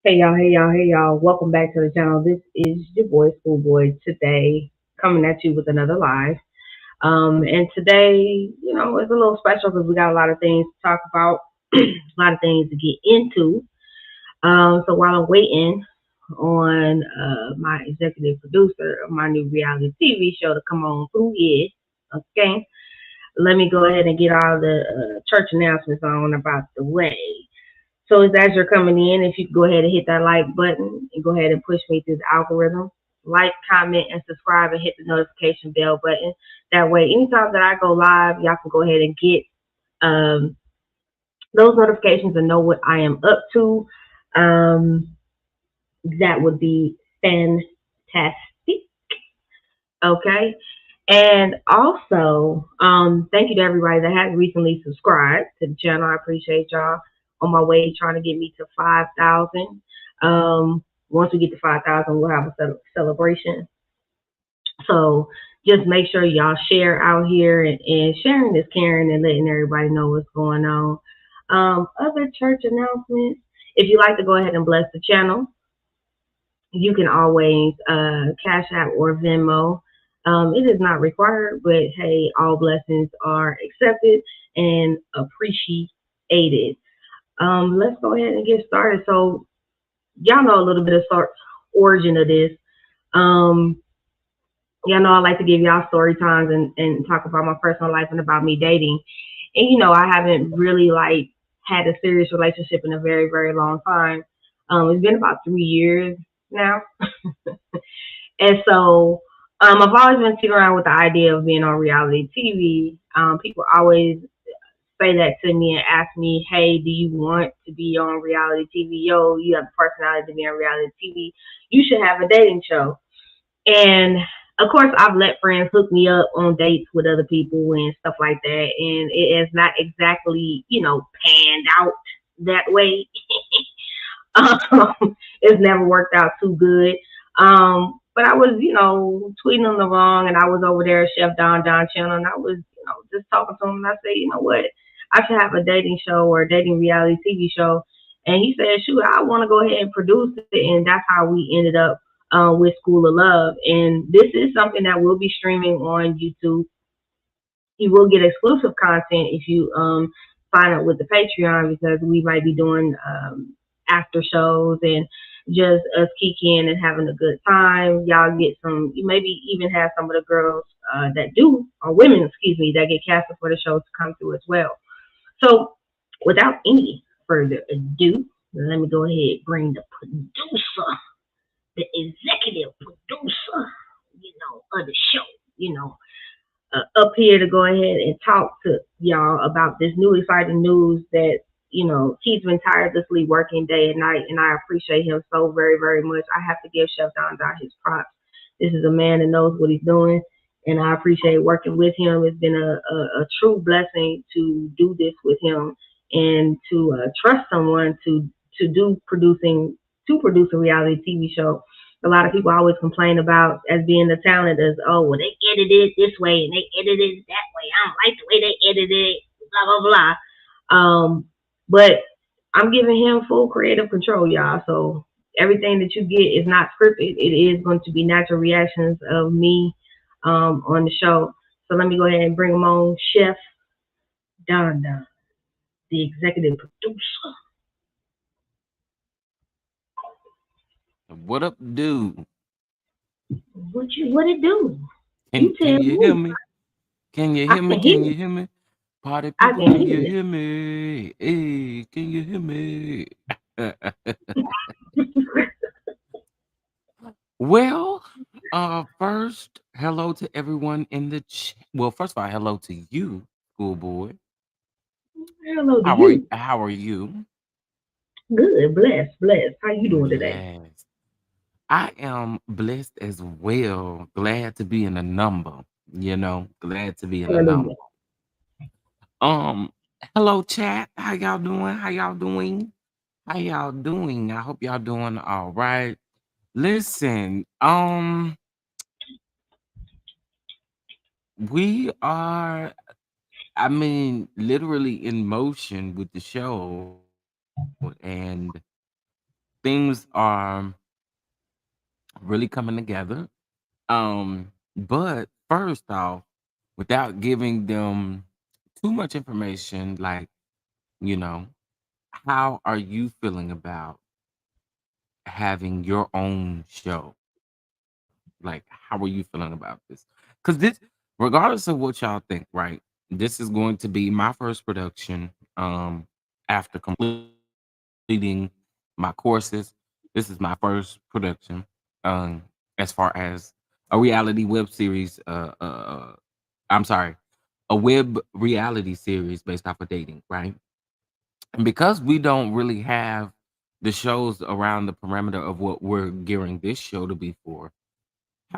Hey y'all. Welcome back to the channel. This is your boy Schoolboy today coming at you with another live. And today, it's a little special because we got a lot of things to talk about, a lot of things to get into. So while I'm waiting on my executive producer of my new reality TV show to come on through here, okay, let me go ahead and get all the church announcements on about the way. So as you're coming in, if you could go ahead and hit that like button and go ahead and push me through the algorithm, like, comment, and subscribe and hit the notification bell button. That way, anytime that I go live, y'all can go ahead and get um, those notifications and know what I am up to. Um, that would be fantastic. Okay. And also, thank you to everybody that has recently subscribed to the channel. I appreciate y'all on my way trying to get me to 5,000. Once we get to 5,000, we'll have a celebration. So just make sure y'all share out here, and sharing is caring and letting everybody know what's going on. Other church announcements. If you like to go ahead and bless the channel, you can always Cash App or Venmo. It is not required, but hey, all blessings are accepted and appreciated. Let's go ahead and get started. So, y'all know a little bit of origin of this. Um, y'all know I like to give y'all story times and talk about my personal life and about me dating. And I haven't really like had a serious relationship in a very, very long time. It's been about 3 years now. And so I've always been sitting around with the idea of being on reality TV. People always say that to me and ask me, hey, do you want to be on reality TV? Yo, you have the personality to be on reality TV. You should have a dating show. And of course, I've let friends hook me up on dates with other people and stuff like that. And it has not exactly, panned out that way. It's never worked out too good. But I was, tweeting them the wrong, and I was over there at Chef Don channel, and I was, just talking to him, and I said, you know what, I should have a dating show or a dating reality TV show. And he said, shoot, I want to go ahead and produce it, and that's how we ended up with School of Love. And this is something that will be streaming on YouTube. You will get exclusive content if you sign up with the Patreon, because we might be doing after shows and just us kicking and having a good time. Y'all get some, you maybe even have some of the girls that do, or women, excuse me, that get casted for the show to come through as well. So without any further ado, let me go ahead and bring the producer, the executive producer, of the show, up here to go ahead and talk to y'all about this new exciting news that he's been tirelessly working day and night, and I appreciate him so very, very much. I have to give Chef Don his props. This is a man that knows what he's doing, and I appreciate working with him. It's been a true blessing to do this with him, and to trust someone to produce a reality TV show. A lot of people always complain about as being the talent as, oh, well, they edited it this way and they edited it that way. I don't like the way they edited it, blah blah blah. But I'm giving him full creative control, y'all. So everything that you get is not scripted. It is going to be natural reactions of me on the show. So let me go ahead and bring him on, Chef Don, the executive producer. What up, dude? What it do? Can You tell can you hear me. me? Can you I hear me? can hear Can you you. hear me? Party I people, can can hear you you. hear me? Hey, can you hear me? Well, first, hello to everyone in the well, first of all, hello to you, schoolboy. Hello to How are you. how are you? Good, blessed. How you doing today? Blessed. I am blessed as well. Glad to be in a number, glad to be in a number. Hallelujah. Um, hello chat. How y'all doing? How y'all doing? How y'all doing? I hope y'all doing all right. Listen, we are, I mean, literally in motion with the show, and things are really coming together. But first off, without giving them too much information, like, you know, how are you feeling about having your own show? Like, how are you feeling about this? Because this, regardless of what y'all think, right? This is going to be my first production. After completing my courses, this is my first production. As far as a reality web series. I'm sorry, a web reality series based off of dating, right? And because we don't really have the shows around the parameter of what we're gearing this show to be for,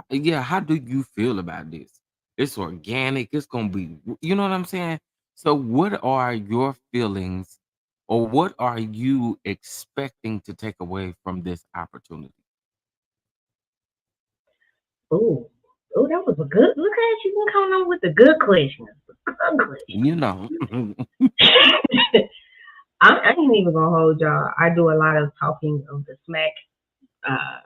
yeah, how do you feel about this? It's organic. It's gonna be, you know what I'm saying? So, what are your feelings, or what are you expecting to take away from this opportunity? Oh, oh, that was a good. Look at you coming on with the good questions. Good You know, questions. I ain't even gonna hold y'all. I do a lot of talking of the smack, uh,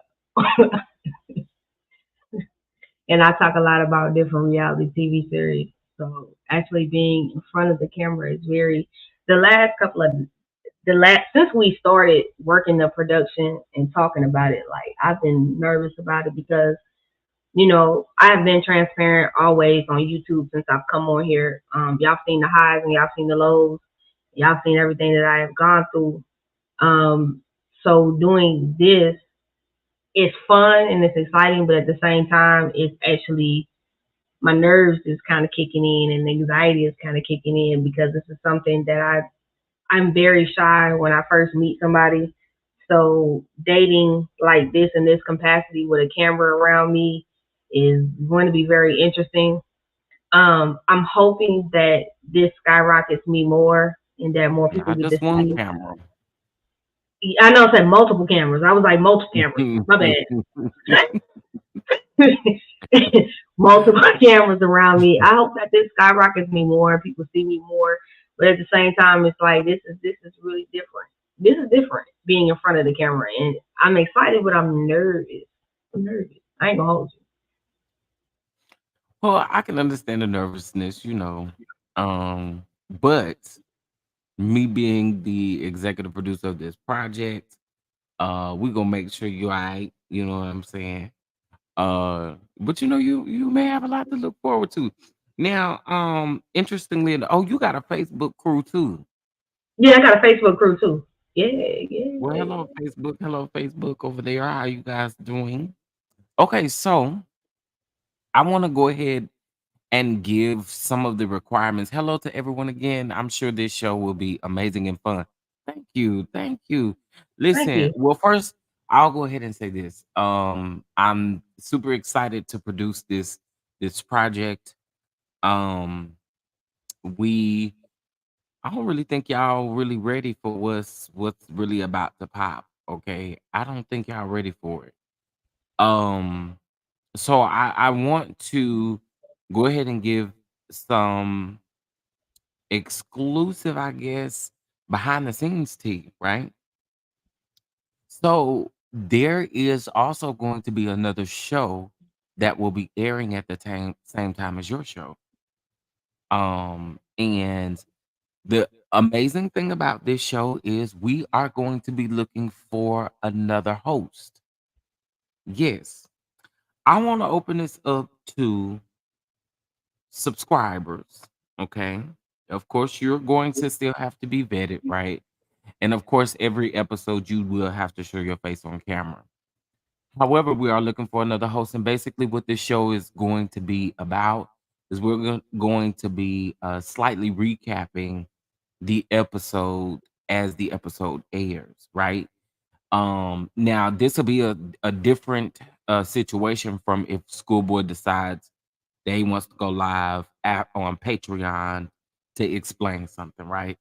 and I talk a lot about different reality TV series. So actually being in front of the camera is very. The last couple of the last since we started working the production and talking about it, like I've been nervous about it because I've been transparent always on YouTube since I've come on here. Y'all seen the highs and y'all seen the lows. Y'all seen everything that I have gone through. Um, so doing this is fun and it's exciting, but at the same time, it's actually my nerves is kind of kicking in and anxiety is kind of kicking in because this is something that I'm very shy when I first meet somebody. So dating like this in this capacity with a camera around me is going to be very interesting. I'm hoping that this skyrockets me more and that more people not get to just one see. camera. I know I said multiple cameras. I was like multiple cameras. My bad. Multiple cameras around me. I hope that this skyrockets me more and people see me more. But at the same time, it's like this is really different. This is different being in front of the camera, and I'm excited, but I'm nervous. I'm nervous. I ain't gonna hold Well, I can understand the nervousness, but me being the executive producer of this project, we gonna make sure you alright. You know what I'm saying? But you may have a lot to look forward to. Now, interestingly, oh, you got a Facebook crew too. you. Yeah, I got a Facebook crew too. Yeah, yeah, Well, yeah. hello Facebook over there. How you guys doing? Okay, so I want to go ahead and give some of the requirements. Hello to everyone again. I'm sure this show will be amazing and fun. Thank you. Thank you. Thank Listen, you. well, first, I'll go ahead and say this. I'm super excited to produce this project. Um, we I don't really think y'all really ready for what's really about to pop. Okay. I don't think y'all ready for it. Um, so I want to go ahead and give some exclusive, I guess, behind the scenes tea, right? So there is also going to be another show that will be airing at the same time as your show. And the amazing thing about this show is we are going to be looking for another host. Yes. I want to open this up to subscribers. Okay. Of course, you're going to still have to be vetted, right? And of course, every episode you will have to show your face on camera. However, we are looking for another host. And basically, what this show is going to be about is going to be slightly recapping the episode as the episode airs, right? Now this will be a different situation from if Schoolboy decides that he wants to go live on Patreon to explain something, right?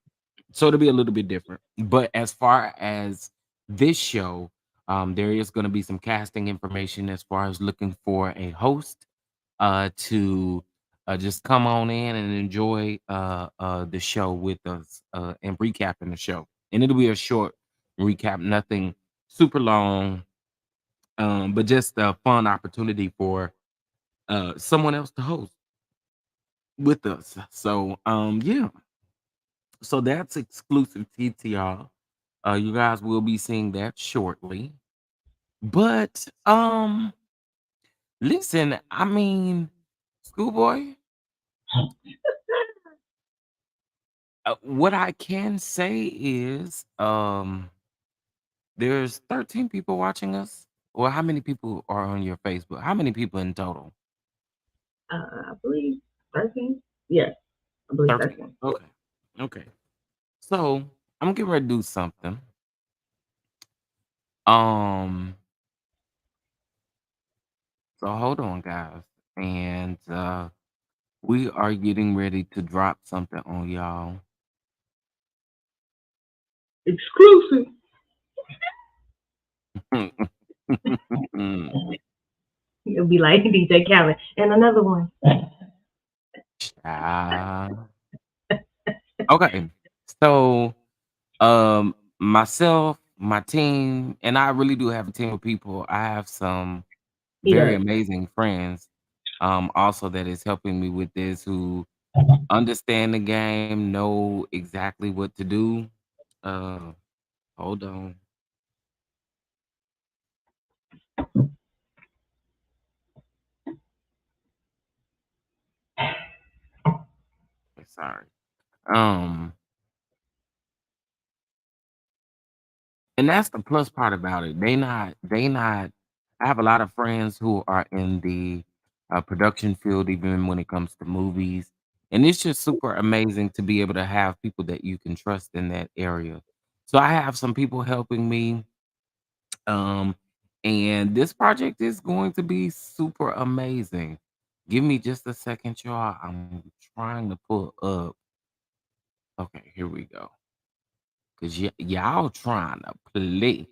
So it'll be a little bit different. But as far as this show, there is going to be some casting information as far as looking for a host to just come on in and enjoy the show with us and recapping the show. And it'll be a short recap, nothing super long, but just a fun opportunity for someone else to host with us. So yeah, so that's exclusive tea to y'all. You guys will be seeing that shortly. But listen, I mean, schoolboy, what I can say is there's 13 people watching us. Well, how many people are on your Facebook? How many people in total? I believe 13. Yes, I believe 13. 13. Okay. Okay. So I'm getting ready to do something. Um, so hold on, guys. And we are getting ready to drop something on y'all. Exclusive. It'll be like DJ Khaled and another one. Child. Okay. So myself, my team, and I really do have a team of people. I have some He very does. amazing friends also that is helping me with this who understand the game, know exactly what to do. Uh hold on. Sorry. Um and that's the plus part about it. They not I have a lot of friends who are in the production field, even when it comes to movies. And it's just super amazing to be able to have people that you can trust in that area. So I have some people helping me. Um, and this project is going to be super amazing. Give me just a second, y'all. I'm trying to pull up. Okay, here we go. Cause y'all trying to play.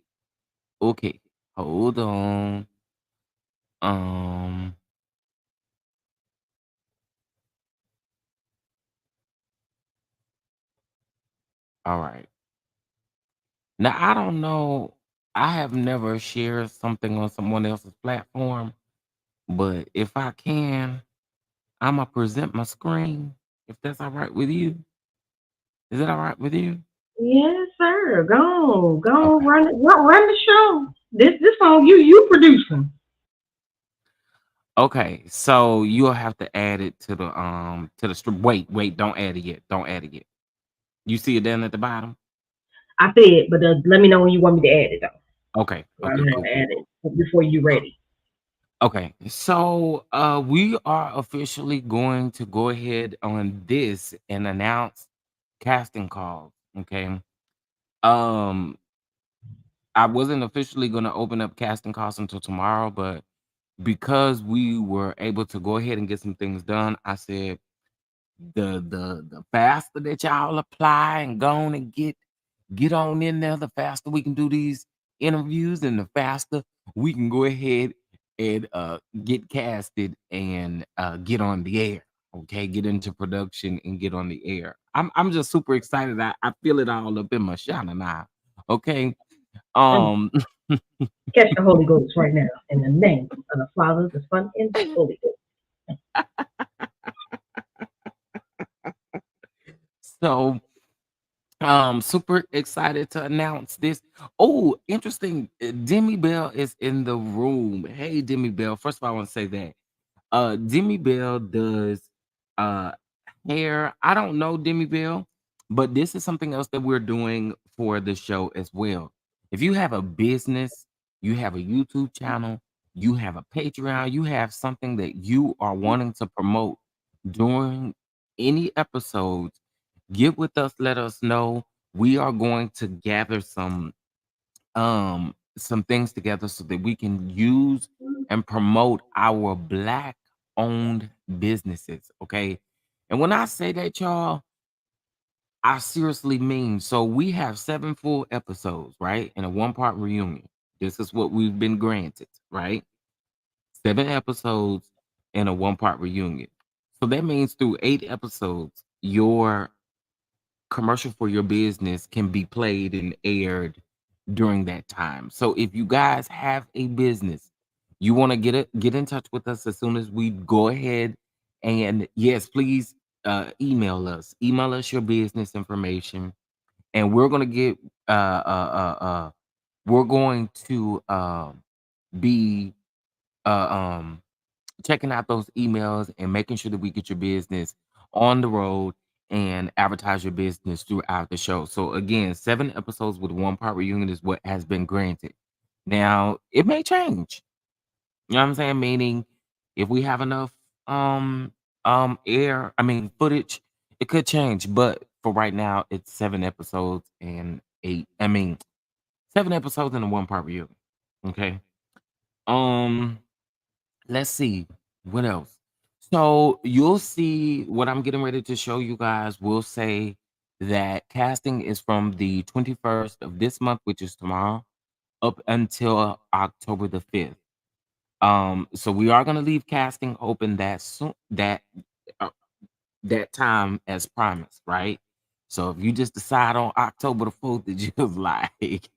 Okay, hold on. Um, all right. Now I don't know. I have never shared something on someone else's platform, but if I can, I'ma present my screen. If that's all right with you, is that all right with you? Yes, sir. Go on, Okay. run the show. This song you producing. Okay. So you'll have to add it to the strip. Wait, don't add it yet. Don't add it yet. You see it down at the bottom? I said, but let me know when you want me to add it though. Okay. I Okay. don't have Cool. to Cool. add Cool. it before you ready. Okay, so we are officially going to go ahead on this and announce casting calls. Okay. Um, I wasn't officially going to open up casting calls until tomorrow, but because we were able to go ahead and get some things done, I said the faster that y'all apply and go on and get on in there, the faster we can do these interviews and the faster we can go ahead and get casted and get on the air. Okay, get into production and get on the air. I'm just super excited. I feel it all up in my shana now. Okay. Mm. Um Catch the Holy Ghost right now in the name of the Father, the Son, and the Holy Ghost. so super excited to announce this. Oh, interesting. Demi Bell is in the room. Hey Demi Bell. First of all, I want to say that. Demi Bell does uh hair. I don't know Demi Bell, but this is something else that we're doing for the show as well. If you have a business, you have a YouTube channel, you have a Patreon, you have something that you are wanting to promote during any episodes, get with us, let us know. We are going to gather some things together so that we can use and promote our black owned businesses, okay? And when I say that, y'all, I seriously mean, so we have 7 full episodes, right? And a one-part reunion. This is what we've been granted, right? 7 episodes and a one-part reunion. So that means through 8 episodes, your commercial for your business can be played and aired during that time. So if you guys have a business, you want to get in touch with us as soon as we go ahead, and yes, please email us. Email us your business information, and we're gonna get we're going to be uh, um checking out those emails and making sure that we get your business on the road and advertise your business throughout the show. So again, 7 episodes with 1 part reunion is what has been granted. Now it may change. You know what I'm saying? Meaning, if we have enough footage, it could change. But for right now, it's 7 episodes and eight. 7 episodes and a 1 part reunion. Okay. Um Let's see what else. So you'll see what I'm getting ready to show you guys. We'll say that casting is from the 21st of this month, which is tomorrow, up until October the 5th. So we are gonna leave casting open uh, that time as promised, right? So if you just decide on October the 4th that you was like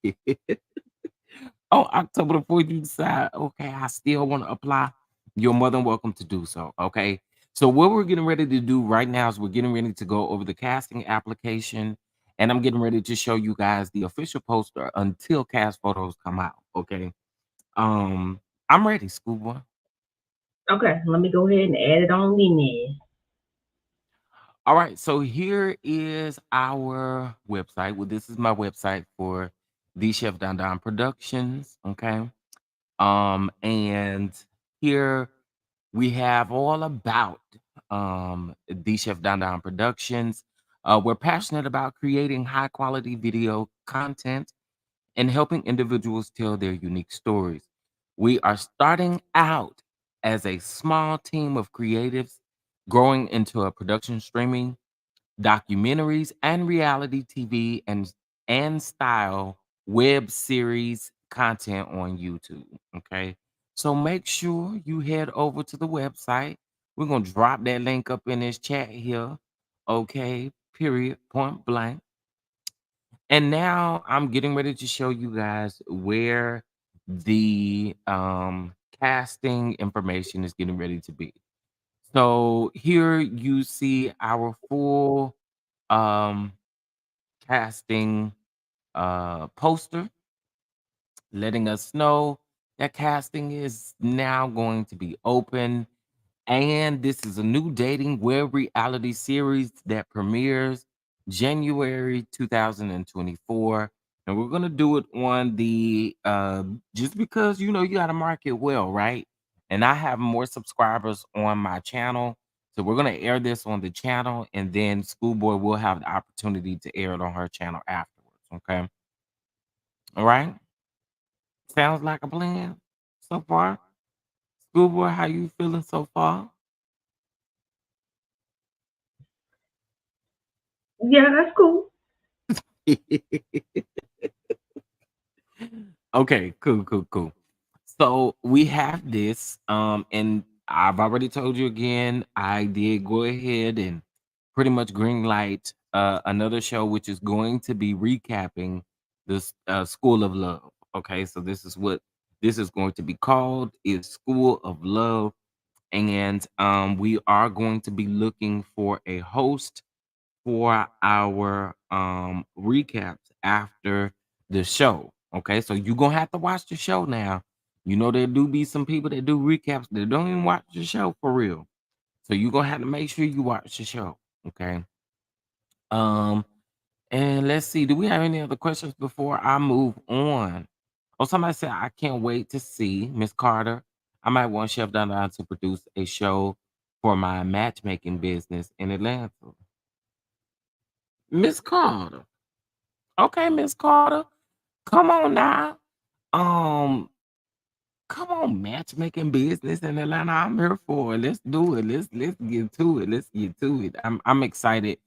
on October the 4th, you decide, okay, I still want to apply, you're more than welcome to do so. Okay. So, what we're getting ready to do right now is we're getting ready to go over the casting application, and I'm getting ready to show you guys the official poster until cast photos come out. Okay. I'm ready, schoolboy. Okay, let me go ahead and add it on in there. All right. So, here is our website. Well, this is my website for the Chef Don Don Productions. Okay. And here we have all about the Chef Don Don Productions. We're passionate about creating high quality video content and helping individuals tell their unique stories. We are starting out as a small team of creatives, growing into a production streaming documentaries and reality TV and style web series content on YouTube. Okay. So make sure you head over to the website. We're gonna drop that link up in this chat here. Okay, period, point blank. And now I'm getting ready to show you guys where the casting information is getting ready to be. So here you see our full um casting poster, letting us know that casting is now going to be open, and this is a new dating web reality series that premieres January 2024. And we're gonna do it on the just because you gotta market well, right? And I have more subscribers on my channel. So we're gonna air this on the channel, and then Schoolboy will have the opportunity to air it on her channel afterwards. Okay. All right. Sounds like a plan so far. Schoolboy, how you feeling so far? Yeah, that's cool. Okay, cool, cool, cool. So we have this, and I've already told you again, I did go ahead and pretty much green light another show, which is going to be recapping this School of Love. Okay, so this is what this is going to be called, is School of Love. And we are going to be looking for a host for our recaps after the show. Okay, so you're gonna have to watch the show now. You know there do be some people that do recaps that don't even watch the show for real. So you're gonna have to make sure you watch the show. Okay. Um, and let's see, do we have any other questions before I move on? Oh, somebody said I can't wait to see Miss Carter. I might want Chef Don Don to produce a show for my matchmaking business in Atlanta. Miss Carter. Okay, Miss Carter. Come on now. Um, come on, matchmaking business in Atlanta. I'm here for it. Let's do it. Let's get to it. Let's get to it. I'm excited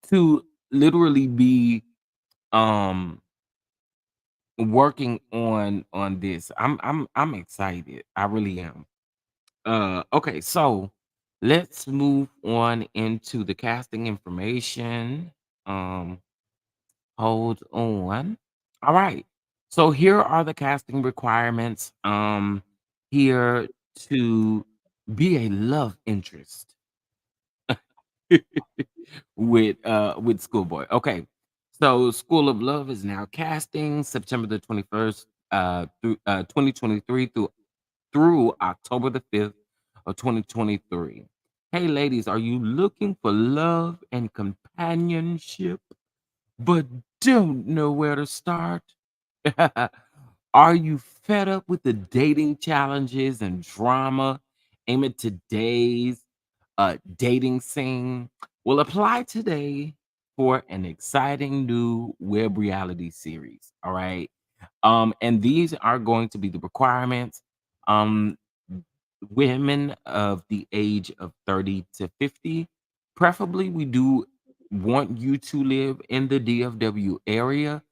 to literally be um working on this. I'm excited. I really am. Okay, so let's move on into the casting information. Hold on. All right. So here are the casting requirements. Here to be a love interest with Schoolboy. Okay. So School of Love is now casting September the 21st through 2023 through October the 5th of 2023. Hey ladies, are you looking for love and companionship but don't know where to start? Are you fed up with the dating challenges and drama amid today's dating scene? Well, apply today for an exciting new web reality series. All right. And these are going to be the requirements. Um, Women of the age of 30 to 50. Preferably, we do want you to live in the DFW area.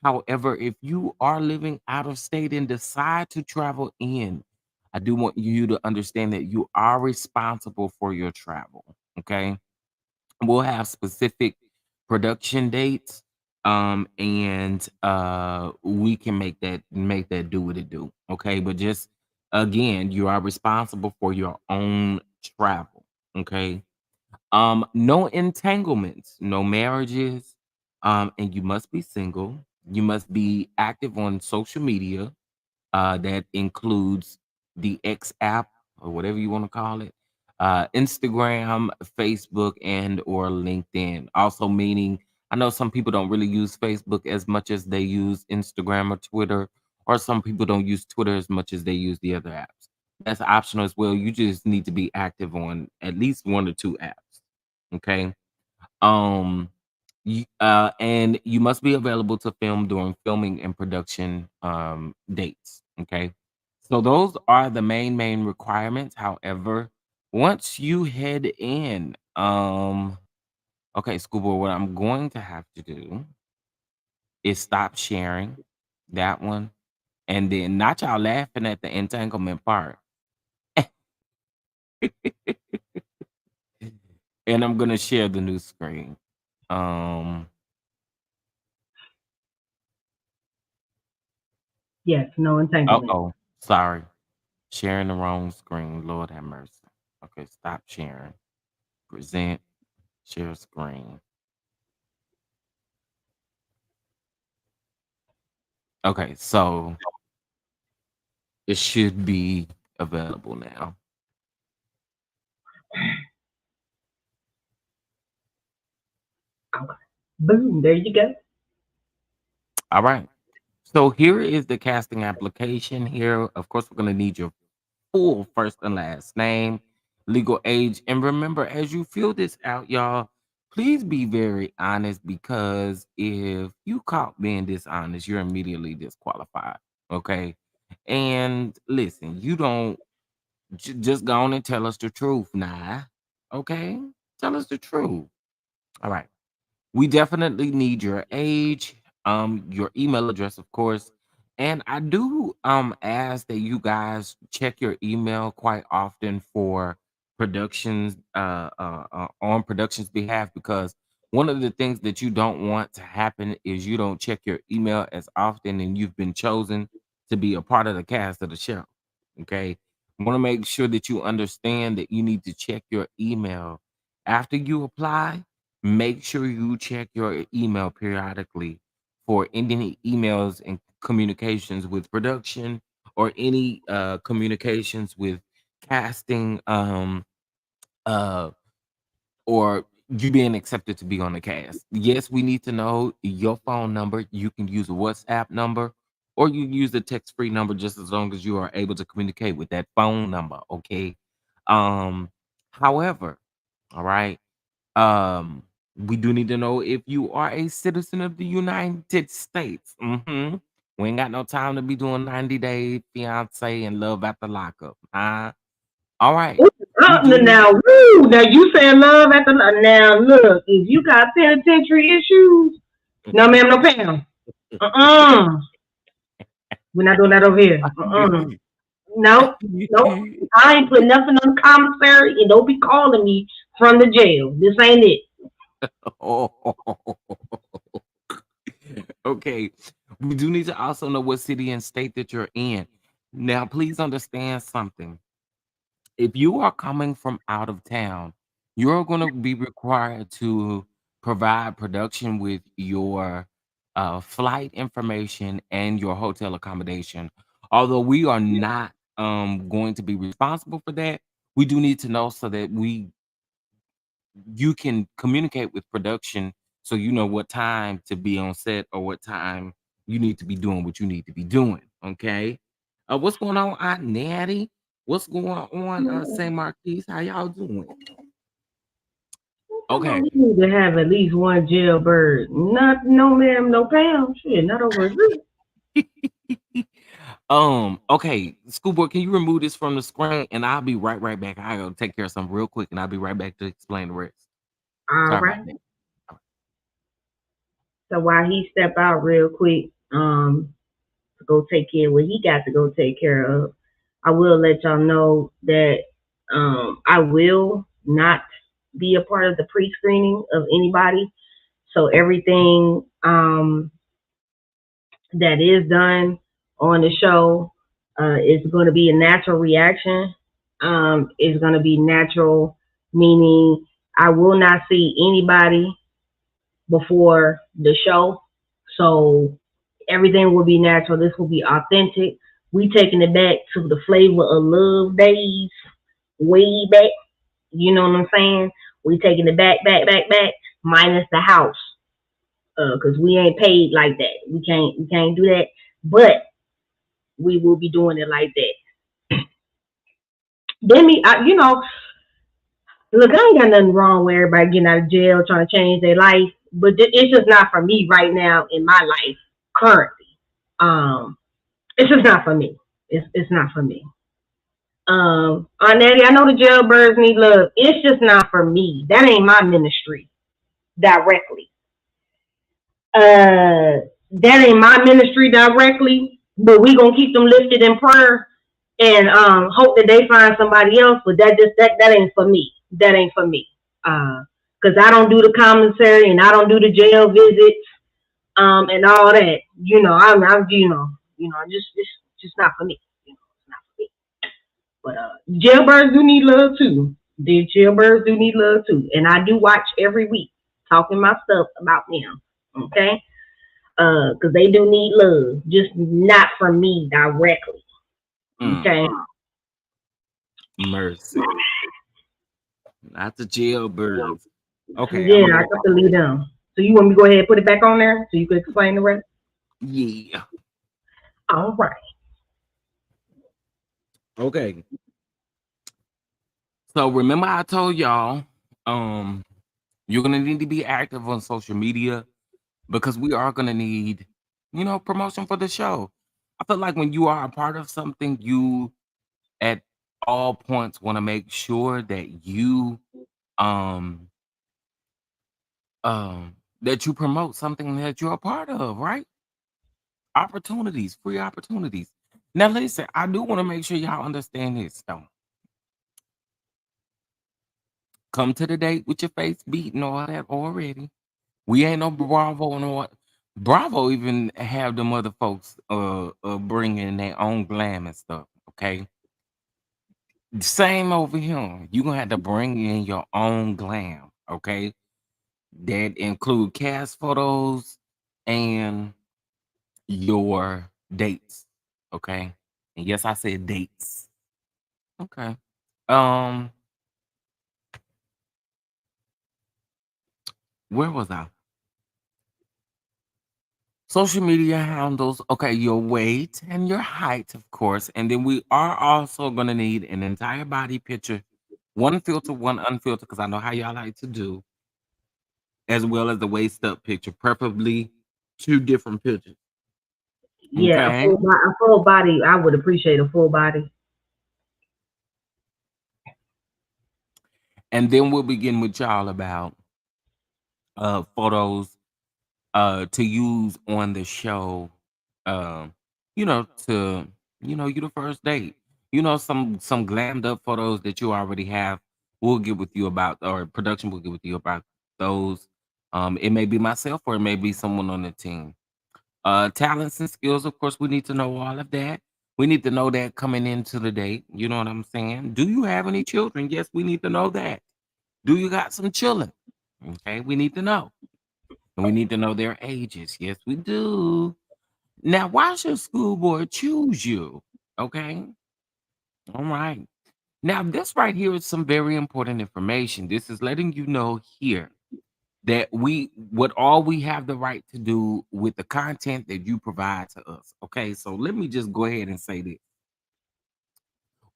However, if you are living out of state and decide to travel in, I do want you to understand that you are responsible for your travel. Okay. We'll have specific production dates, and we can make that do what it do. Okay, but just again, you are responsible for your own travel. Okay. No entanglements, no marriages, and you must be single. You must be active on social media. That includes the X app or whatever you want to call it, Instagram, Facebook, and or LinkedIn. Also, meaning I know some people don't really use Facebook as much as they use Instagram or Twitter, or some people don't use Twitter as much as they use the other apps. That's optional as well. You just need to be active on at least one or two apps. Okay. Um, and you must be available to film during filming and production dates. Okay. So those are the main requirements. However, once you head in, okay, schoolboy, what I'm going to have to do is stop sharing that one. And then not y'all laughing at the entanglement part. And I'm gonna share the new screen. Um, Yes, no entanglement. oh, sorry. Sharing the wrong screen. Lord have mercy. Okay, stop sharing. Present, share screen. Okay, so it should be available now. Okay. Boom, there you go. All right. So here is the casting application. Here, of course, we're going to need your full first and last name, legal age. And remember, as you fill this out, y'all, please be very honest because if you caught being dishonest, you're immediately disqualified. Okay. And listen, you don't just go on and tell us the truth. Nah. Okay. Tell us the truth. All right. We definitely need your age, your email address, of course. And I do ask that you guys check your email quite often for productions on production's behalf because one of the things that you don't want to happen is you don't check your email as often and you've been chosen to be a part of the cast of the show. Okay. Want to make sure that you understand that you need to check your email after you apply. Make sure you check your email periodically for any emails and communications with production or any communications with casting, uh or you being accepted to be on the cast. Yes, we need to know your phone number. You can use a WhatsApp number or you can use the text-free number just as long as you are able to communicate with that phone number, okay? Um, However, all right, we do need to know if you are a citizen of the United States. We ain't got no time to be doing 90-day fiance and love after lockup. All right. Ooh, We do need now, woo, now you saying love at the now look, if you got penitentiary issues, no ma'am, no Pam. Uh-uh. We're not doing that over here. Uh-uh. Nope. Nope. I ain't putting nothing on the commissary and don't be calling me from the jail. This ain't it. Oh, okay. We do need to also know what city and state that you're in. Now, please understand something. If you are coming from out of town, you're going to be required to provide production with your flight information and your hotel accommodation. Although we are not going to be responsible for that, we do need to know so that you can communicate with production so you know what time to be on set or what time you need to be doing what you need to be doing. Okay. What's going on, Aunt Natty? What's going on, St. Marquis? How y'all doing? Okay. We need to have at least one jailbird. Not no ma'am, no Pam. Shit, not over here. Okay, schoolboy, can you remove this from the screen and I'll be right back. I gotta take care of something real quick and I'll be right back to explain the rest. All Sorry about right. that. So while he step out real quick, to go take care of what he got to go take care of, I will let y'all know that I will not be a part of the pre-screening of anybody. So everything that is done on the show is going to be a natural reaction. Is going to be natural, meaning I will not see anybody before the show. So everything will be natural. This will be authentic. We taking it back to the flavor of love days, way back. You know what I'm saying? We taking it back, minus the house, cause we ain't paid like that. We can't do that. But we will be doing it like that. Then look, I ain't got nothing wrong with everybody getting out of jail trying to change their life, but it's just not for me right now in my life currently. Um, it's just not for me. It's not for me. Aunt Nettie, I know the jailbirds need love. It's just not for me. That ain't my ministry directly. That ain't my ministry directly. But we gonna keep them lifted in prayer and hope that they find somebody else. But that ain't for me. That ain't for me. Because I don't do the commissary and I don't do the jail visits and all that. I'm just not for me. It's not for me. But jailbirds do need love too. The jailbirds do need love too, and I do watch every week, talking my stuff about them. Okay, because they do need love, just not from me directly. Mm, Okay. mercy. Not the jailbirds. Okay, I'm Yeah, gonna I go. got to leave them. So you want me to go ahead and put it back on there so you can explain the rest? Yeah. All right. Okay. So remember I told y'all, um, you're gonna need to be active on social media because we are gonna need, promotion for the show. I feel like when you are a part of something, you at all points want to make sure that um that you promote something that you're a part of, right? Opportunities, free opportunities. Now listen, I do want to make sure y'all understand this though. Come to the date with your face beat and all that already. We ain't no Bravo and what. Bravo even have them other folks bringing their own glam and stuff. Okay, same over here. You gonna have to bring in your own glam. Okay, that include cast photos and your dates. Okay, and yes, I said dates. Okay. Um, where was I? Social media handles, okay, your weight and your height, of course. And then we are also going to need an entire body picture, one filter, one unfiltered, because I know how y'all like to do, as well as the waist up picture, preferably two different pictures. Yeah, Okay. a full body. I would appreciate a full body. And then we'll begin with y'all about photos to use on the show, um to you the first date, some glammed up photos that you already have. We'll get with you about, or production will get with you about those. It may be myself or it may be someone on the team. Talents and skills, of course, we need to know all of that. We need to know that coming into the date. You know what I'm saying? Do you have any children? Yes, we need to know that. Do you got some children? Okay, we need to know. And we need to know their ages. Yes, we do. Now, why should school board choose you? Okay. All right. Now, this right here is some very important information. This is letting you know here that what all we have the right to do with the content that you provide to us. Okay. So let me just go ahead and say this.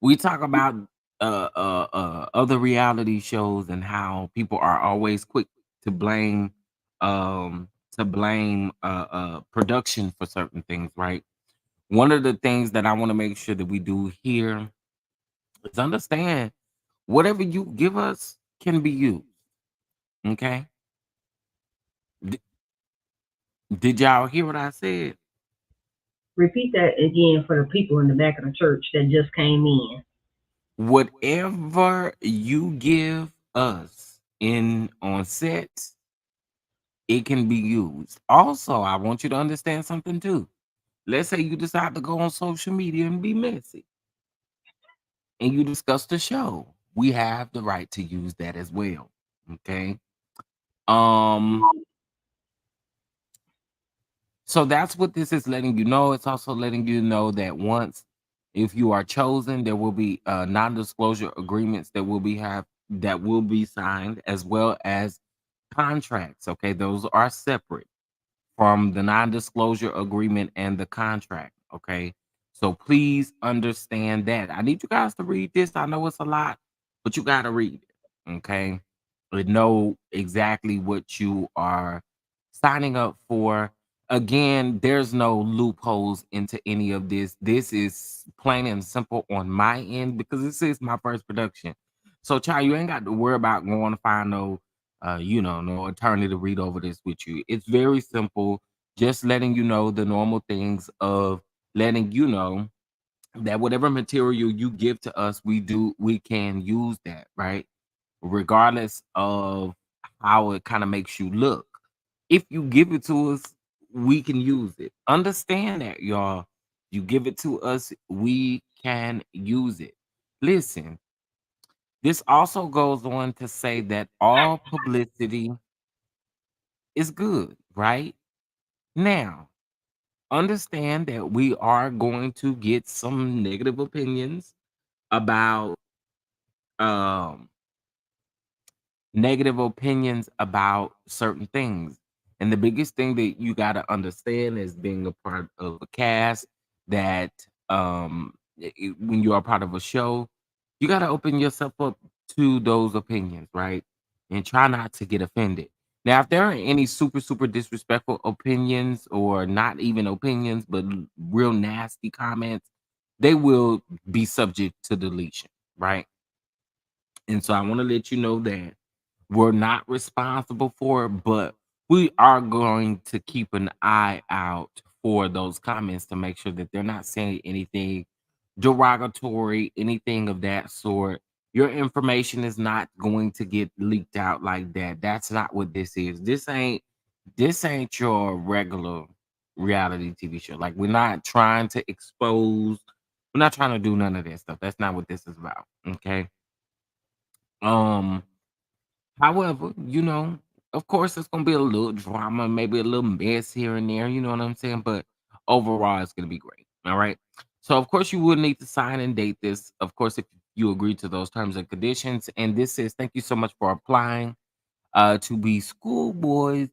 We talk about other reality shows and how people are always quick to blame production for certain things, right? One of the things that I want to make sure that we do here is understand whatever you give us can be used. Okay. D- did y'all hear what I said? Repeat that again for the people in the back of the church that just came in. Whatever you give us in on set, it can be used. Also, I want you to understand something too. Let's say you decide to go on social media and be messy and you discuss the show. We have the right to use that as well. Okay. Um, so that's what this is letting you know. It's also letting you know that once if you are chosen, there will be non-disclosure agreements that will be signed as well as contracts. Okay, those are separate from the non-disclosure agreement and the contract. Okay. So please understand that. I need you guys to read this. I know it's a lot, but you gotta read it. Okay. And know exactly what you are signing up for. Again, there's no loopholes into any of this. This is plain and simple on my end because this is my first production. So, child, you ain't got to worry about going to find no attorney to read over this with you. It's very simple, just letting you know the normal things of letting you know that whatever material you give to us, we can use that, right? Regardless of how it kind of makes you look. If you give it to us, we can use it. Understand that, y'all. You give it to us, we can use it. Listen, this also goes on to say that all publicity is good, right? Now, understand that we are going to get some negative opinions about um certain things. And the biggest thing that you got to understand is being a part of a cast that when you are part of a show, you got to open yourself up to those opinions, right? And try not to get offended. Now, if there are any super, super disrespectful opinions or not even opinions, but real nasty comments, they will be subject to deletion, right? And so I want to let you know that we're not responsible for it, but we are going to keep an eye out for those comments to make sure that they're not saying anything derogatory, anything of that sort. Your information is not going to get leaked out like that. That's not what this is. This ain't your regular reality TV show. Like we're not trying to expose, we're not trying to do none of that stuff. That's not what this is about. Okay. Um However, of course, it's gonna be a little drama, maybe a little mess here and there. You know what I'm saying? But overall, it's gonna be great. All right. So, of course, you will need to sign and date this. Of course, if you agree to those terms and conditions. And this says, thank you so much for applying to be schoolboy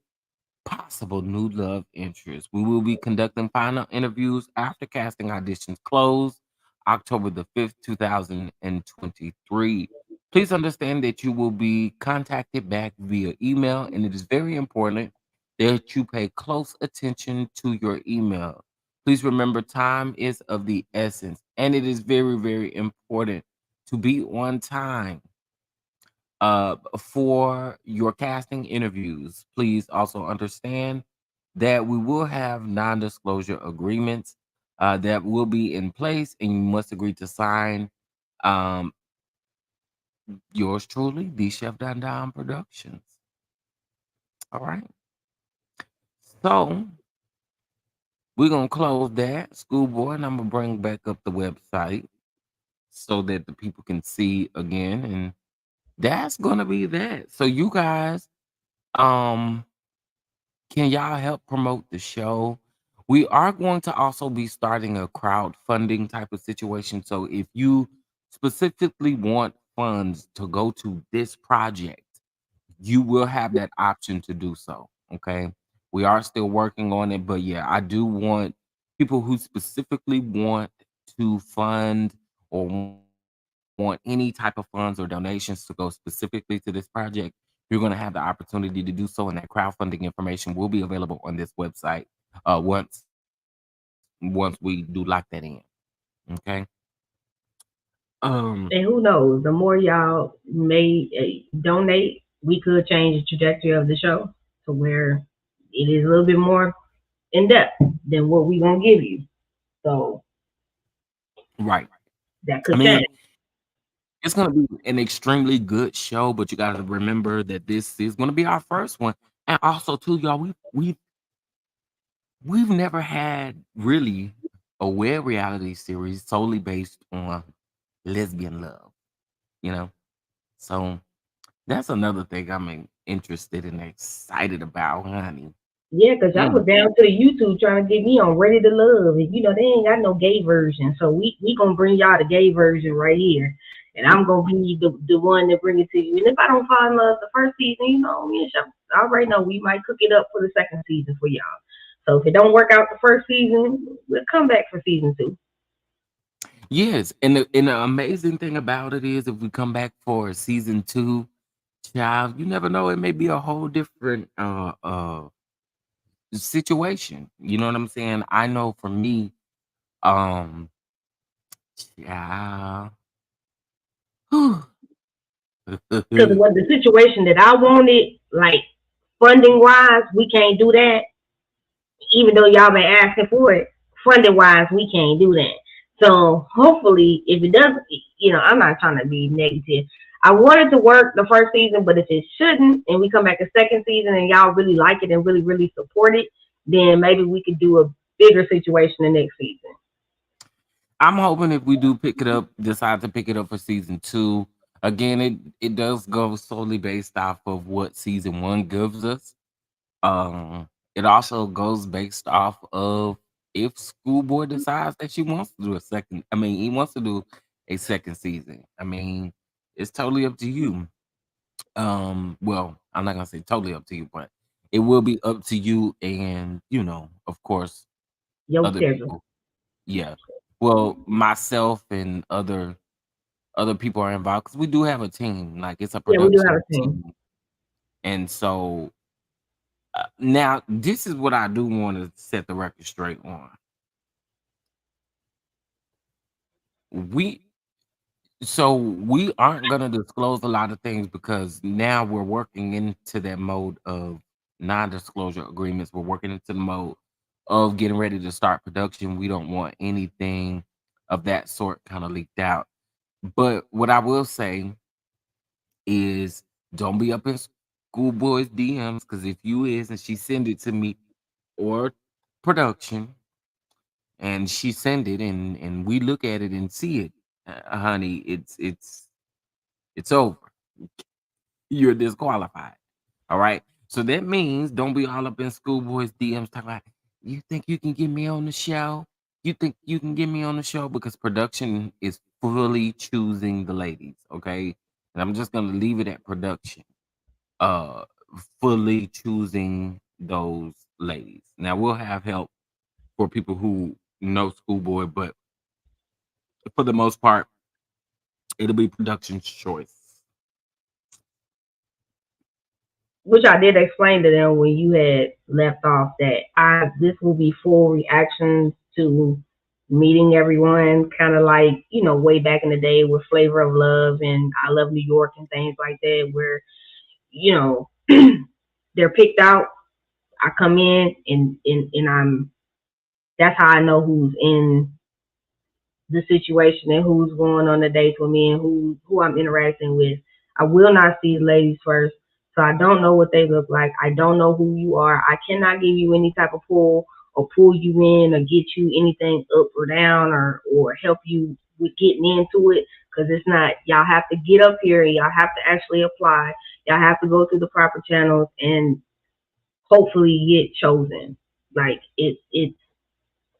possible new love interest. We will be conducting final interviews after casting auditions close October the 5th, 2023. Please understand that you will be contacted back via email, and it is very important that you pay close attention to your email. Please remember time is of the essence, and it is very, very important to be on time for your casting interviews. Please also understand that we will have non-disclosure agreements that will be in place, and you must agree to sign. Um, yours truly, the Chef Don Don Productions. All right. So we're gonna close that schoolboy, and I'm gonna bring back up the website so that the people can see again, and that's gonna be that. So you guys, um, can y'all help promote the show? We are going to also be starting a crowdfunding type of situation. So if you specifically want funds to go to this project, you will have that option to do so. Okay. We are still working on it, but yeah, I do want people who specifically want to fund or want any type of funds or donations to go specifically to this project. You're going to have the opportunity to do so, and that crowdfunding information will be available on this website once we do lock that in. Okay. Um, And who knows? The more y'all may donate, we could change the trajectory of the show to where it is a little bit more in depth than what we gonna give you. So right. that I could mean, change. it's gonna be an extremely good show, but you gotta remember that this is gonna be our first one. And also too, y'all, we've never had really a web reality series solely based on lesbian love, you know? So that's another thing interested and excited about, honey. Yeah, cause y'all Mm. was down to the YouTube trying to get me on Ready to Love, and you know they ain't got no gay version, so we gonna bring y'all the gay version right here, and I'm gonna be the one that bring it to you. And if I don't fall in love the first season, you know me and Chef, I already know we might cook it up for the second season for y'all. So if it don't work out the first season, we'll come back for season two. Yes, and the amazing thing about it is if we come back for season two, child, you never know, it may be a whole different situation. You know what I'm saying? I know for me, um, child, whew. Because what the situation that I wanted, like funding wise, we can't do that. Even though y'all been asking for it, funding wise, we can't do that. So hopefully, if it doesn't, I'm not trying to be negative. I wanted to work the first season, but if it shouldn't, and we come back a second season and y'all really like it and really, really support it, then maybe we could do a bigger situation the next season. I'm hoping if we do pick it up, decide to pick it up for season two. Again, it does go solely based off of what season one gives us. It also goes based off of if Schoolboy decides that she wants to do a second. I mean, he wants to do a second season. I mean, it's totally up to you. Well, I'm not gonna say totally up to you, but it will be up to you and of course, Your other schedule. people. Yeah. Well, myself and other people are involved because we do have a team. Like it's a Yeah, we do have production a team. team, and so now this is what I do want to set the record straight on. We we aren't gonna disclose a lot of things because now we're working into that mode of non-disclosure agreements. We're working into the mode of getting ready to start production. We don't want anything of that sort kind of leaked out. But what I will say is don't be up in schoolboy's DMs because if you is and she send it to me or production and she send it and we look at it and see it, honey, it's over. You're disqualified. All right. So that means don't be all up in schoolboy's DMs talking about you think you can get me on the show? You think you can get me on the show because production is fully choosing the ladies, okay? And I'm just gonna leave it at production. Uh Fully choosing those ladies. Now we'll have help for people who know schoolboy, but for the most part, it'll be production's choice. Which I did explain to them when you had left off that I this will be full reactions to meeting everyone, kind of like way back in the day with Flavor of Love and I Love New York and things like that, where you know they're picked out. I come in and I'm that's how I know who's in the situation and who's going on the dates with me and who I'm interacting with. I will not see ladies first, so I don't know what they look like. I don't know who you are. I cannot give you any type of pull or pull you in or get you anything up or down or help you with getting into it, because it's not, y'all have to get up here and y'all have to actually apply. Y'all have to go through the proper channels and hopefully get chosen. Like it's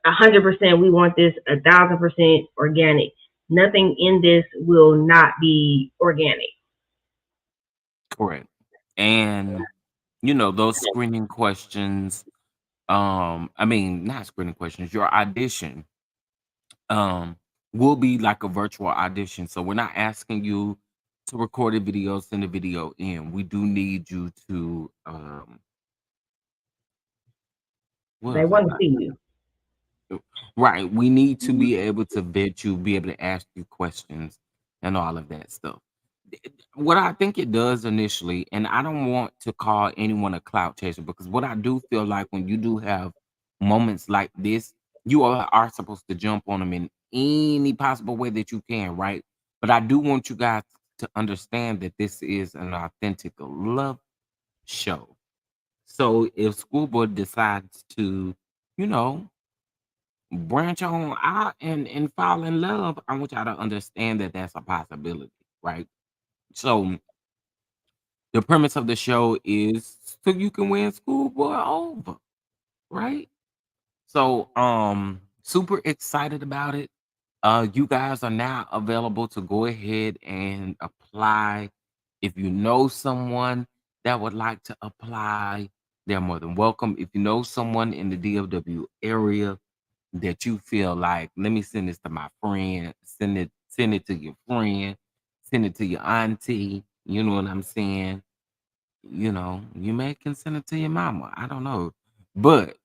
100%. We want this 1,000% organic. Nothing in this will not be organic. Correct. And those screening questions, I mean, not screening questions, your audition, um, will be like a virtual audition. So we're not asking you to record a video, send a video in. We do need you to, what They was I want to about see to you. say? Right. We need to be able to vet you, be able to ask you questions and all of that stuff. What I think it does initially, and I don't want to call anyone a clout chaser, because what I do feel like when you do have moments like this, you are supposed to jump on them in any possible way that you can, right? But I do want you guys to understand that this is an authentic love show. So if School Board decides to, you know, branch on out and fall in love, I want y'all to understand that that's a possibility, right? So the premise of the show is so you can win Schoolboy over, right? So super excited about it. You guys are now available to go ahead and apply. If you know someone that would like to apply, they're more than welcome. If you know someone in the DFW area that you feel like, let me send this to my friend, send it to your friend, send it to your auntie, you know what I'm saying? You may can send it to your mama. I don't know. But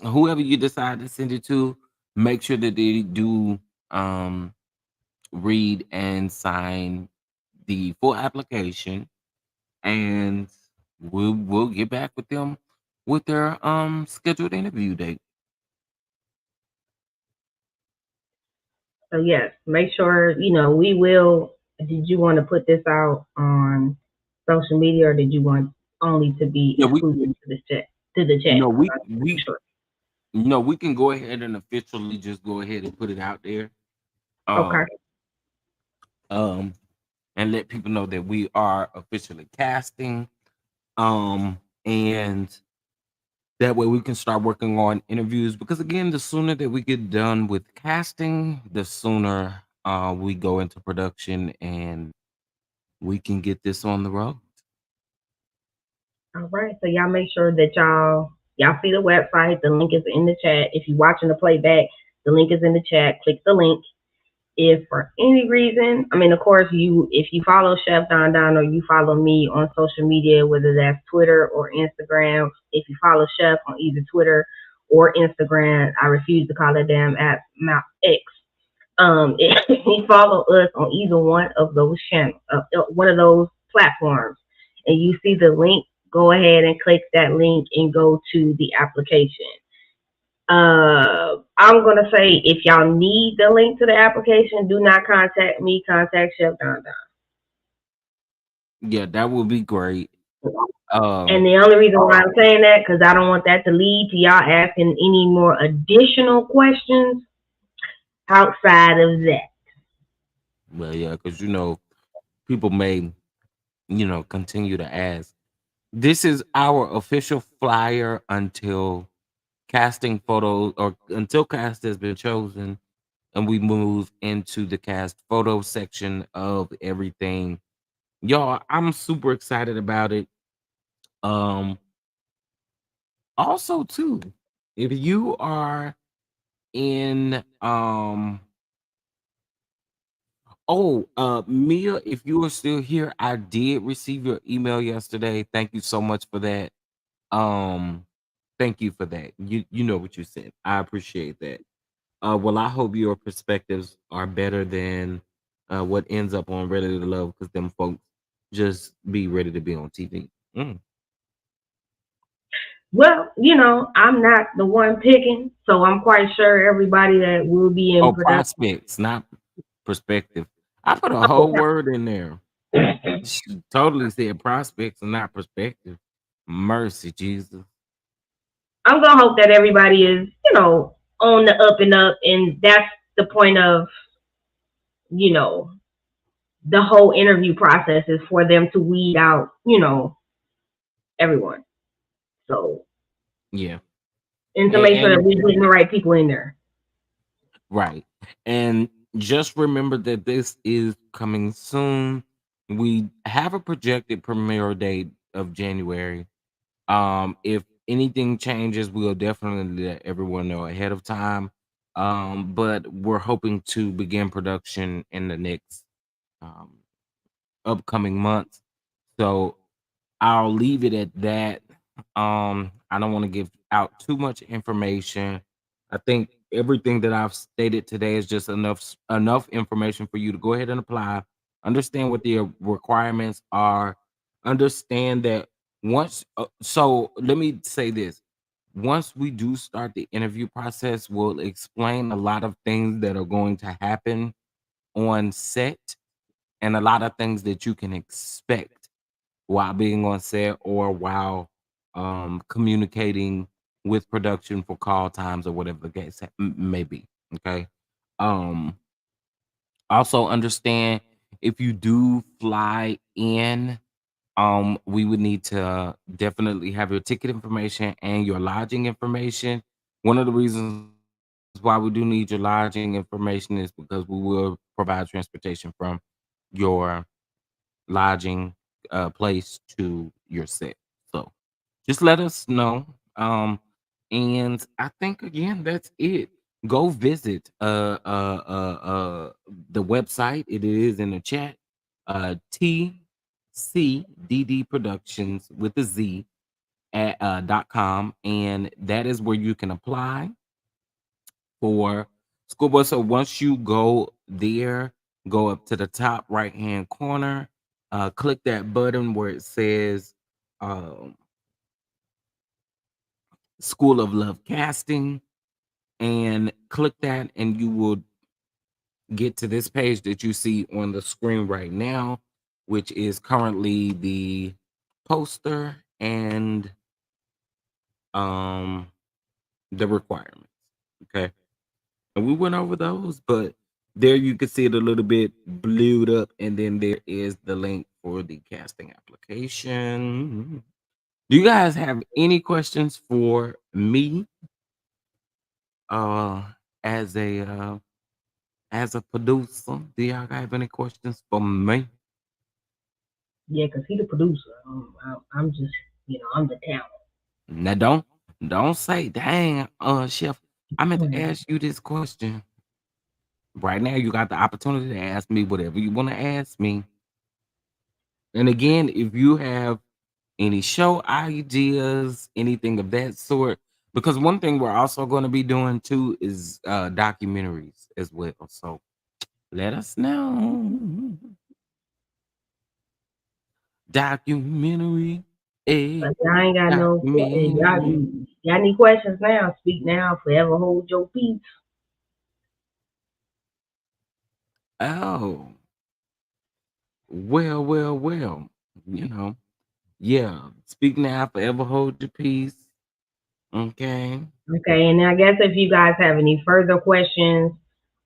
whoever you decide to send it to, make sure that they do um read and sign the full application, and we'll get back with them with their scheduled interview date. So yes, make sure we will. Did you want to put this out on social media, or did you want only to be Yeah, we exclusive to this chat, to the chat? no Because we I want to make we sure. no we can go ahead and officially just go ahead and put it out there. Okay. Um um and let people know that we are officially casting. And that way we can start working on interviews, because again, the sooner that we get done with casting, the sooner we go into production and we can get this on the road. All right. So y'all make sure that y'all see the website. The link is in the chat. If you're watching the playback, the link is in the chat. Click the link. If for any reason, I mean, of course, if you follow Chef Don Don or you follow me on social media, whether that's Twitter or Instagram, if you follow Chef on either Twitter or Instagram, I refuse to call that damn app Mount X. If you follow us on either one of those channels, one of those platforms, and you see the link, go ahead and click that link and go to the application. I'm gonna say if y'all need the link to the application, do not contact me. Contact Chef Don Yeah, that would be great. Don. Um, And the only reason why I'm saying that, because I don't want that to lead to y'all asking any more additional questions outside of that. well, yeah, because people may continue to ask. This is our official flyer until casting photos, or until cast has been chosen, and we move into the cast photo section of everything. Y'all, I'm super excited about it. Um, Also too, if you are in Mia, if you are still here, I did receive your email yesterday. Thank you so much for that. Um, Thank you for that. You know what you said. I appreciate that. Well, I hope your perspectives are better than what ends up on Ready to Love, because them folks just be ready to be on TV. Mm. Well, I'm not the one picking, so I'm quite sure everybody that will be in Oh, production. prospects, not perspective. I put a whole word in there. She totally said prospects and not perspective. Mercy, Jesus. I'm gonna hope that everybody is, on the up and up, and that's the point of, you know, the whole interview process is for them to weed out, everyone. So, Yeah. and to make sure that And we're getting the right people in there. right. And just remember that this is coming soon. We have a projected premiere date of January. If anything changes, we'll definitely let everyone know ahead of time. But we're hoping to begin production in the next um upcoming months. So I'll leave it at that. I don't want to give out too much information. I think everything that I've stated today is just enough information for you to go ahead and apply. Understand what the requirements are. Understand that once. So let me say this: once we do start the interview process, we'll explain a lot of things that are going to happen on set and a lot of things that you can expect while being on set or while communicating with production for call times or whatever the case may be. Okay. Um, Also understand if you do fly in, we would need to definitely have your ticket information and your lodging information. One of the reasons why we do need your lodging information is because we will provide transportation from your lodging place to your set. So just let us know. And I think again that's it. Go visit the website. It is in the chat. TCDD Productions with a Z at .com, and that is where you can apply for school board. So once you go there, go up to the top right hand corner, click that button where it says um, School of Love Casting, and click that, and you will get to this page that you see on the screen right now, which is currently the poster and um, the requirements. Okay. And we went over those, but there you can see it a little bit blued up, and then there is the link for the casting application. Do you guys have any questions for me uh as a uh as a producer? Do y'all have any questions for me? Yeah, because he's the producer. I'm just, I'm the talent. Now don't say dang chef, I meant to ask you this question. Right now you got the opportunity to ask me whatever you want to ask me. And again, if you have any show ideas, anything of that sort, because one thing we're also going to be doing too is documentaries as well. So let us know. Documentary, a But y'all ain't got no, documentary. y'all need questions now. Speak now, forever hold your peace. Oh, well. You know, yeah. Speak now, forever hold your peace. Okay. Okay, and I guess if you guys have any further questions,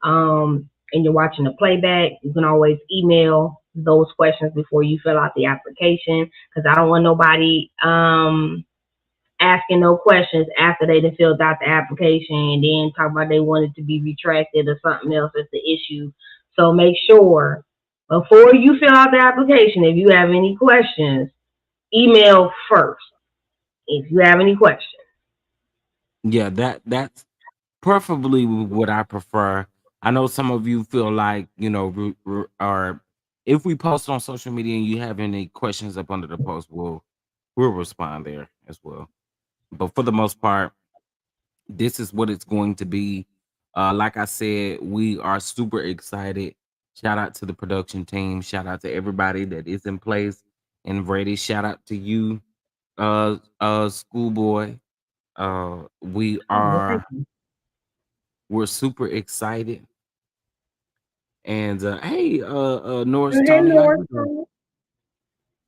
and you're watching the playback, you can always email those questions before you fill out the application, because I don't want nobody asking no questions after they done filled out the application and then talk about they want it to be retracted or something else is the issue. So make sure before you fill out the application, if you have any questions, email first. If you have any questions. Yeah, that's preferably what I prefer. I know some of you feel like, or if we post on social media and you have any questions up under the post, we'll respond there as well. But for the most part, this is what it's going to be. Like I said, we are super excited. Shout out to the production team. Shout out to everybody that is in place and ready. Shout out to you, schoolboy. We Oh, well, thank are you. we're super excited. And hey, Norris Hey, Tony, how you doing? North.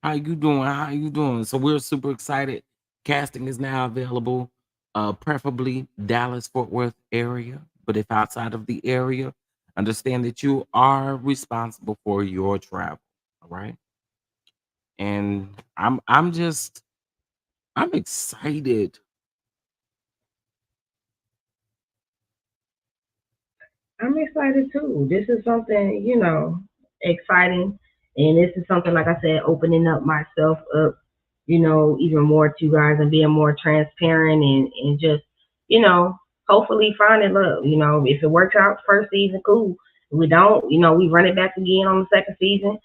How you doing? How you doing? So we're super excited. Casting is now available. preferably Dallas Fort Worth area. But if outside of the area, understand that you are responsible for your travel. All right. And I'm excited. I'm excited too. This is something, exciting. And this is something, like I said, opening up myself up, even more to you guys and being more transparent and just, you know, hopefully finding love. If it works out first season, cool. If we don't, we run it back again on the second season,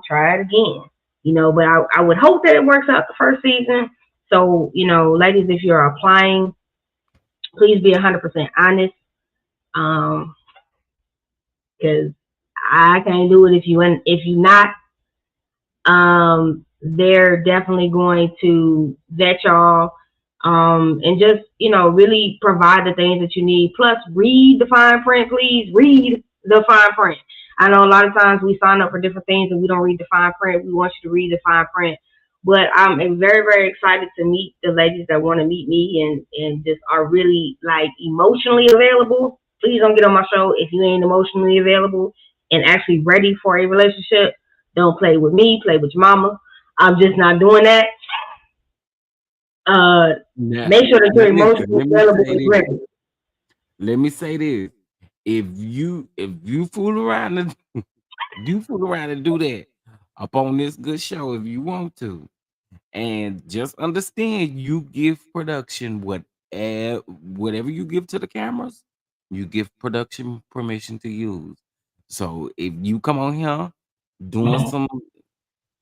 try it again. But I would hope that it works out the first season. So, ladies, if you're applying, please be 100% honest. Um, because I can't do it if you not. They're definitely going to vet y'all, and just really provide the things that you need. Plus, read the fine print, please. Read the fine print. I know a lot of times we sign up for different things and we don't read the fine print. We want you to read the fine print. But I'm very, very excited to meet the ladies that want to meet me and just are really like emotionally available. Please don't get on my show if you ain't emotionally available and actually ready for a relationship. Don't play with me, play with your mama. I'm just not doing that. Uh, Now, Make sure that now you're listen, emotionally available and ready. let me say this. If you fool around and you fool around and do that up on this good show if you want to. And just understand you give production whatever you give to the cameras, you give production permission to use. So if you come on here doing some,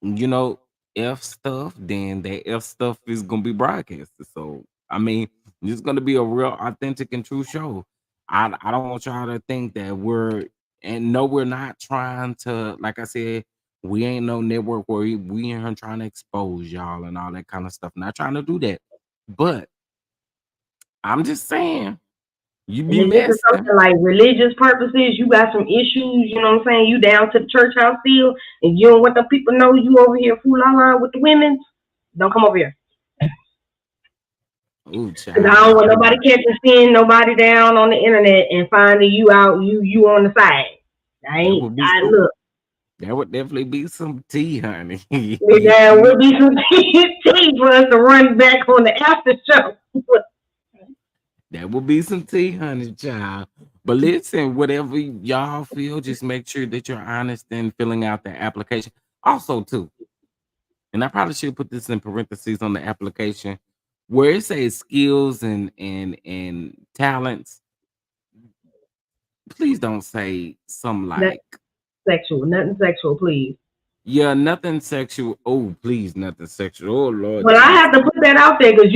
you know, F stuff, then that F stuff is gonna be broadcasted. So I mean, it's gonna be a real authentic and true show. I don't want y'all to think that we're not trying to, like I said, we ain't no network where we in here trying to expose y'all and all that kind of stuff. Not trying to do that. But I'm just saying, you And be if this is messing. something like religious purposes, you got some issues, you know what I'm saying? You down to the church house still, and you don't want the people know you over here fool around with the women, don't come over here. Oh, Because I child, don't want nobody catching seeing nobody down on the internet and finding you out, you on the side. I that ain't, would be I some. look, That would definitely be some tea, honey. there will be some tea for us to run back on the after show. That would be some tea, honey, child. But listen, whatever y'all feel, just make sure that you're honest in filling out the application. Also, too, and I probably should put this in parentheses on the application where it says skills and talents. Please don't say some Nothing like, nothing sexual, please. yeah, nothing sexual. Oh, please, nothing sexual. Oh, Lord But I Jesus. have to put that out there because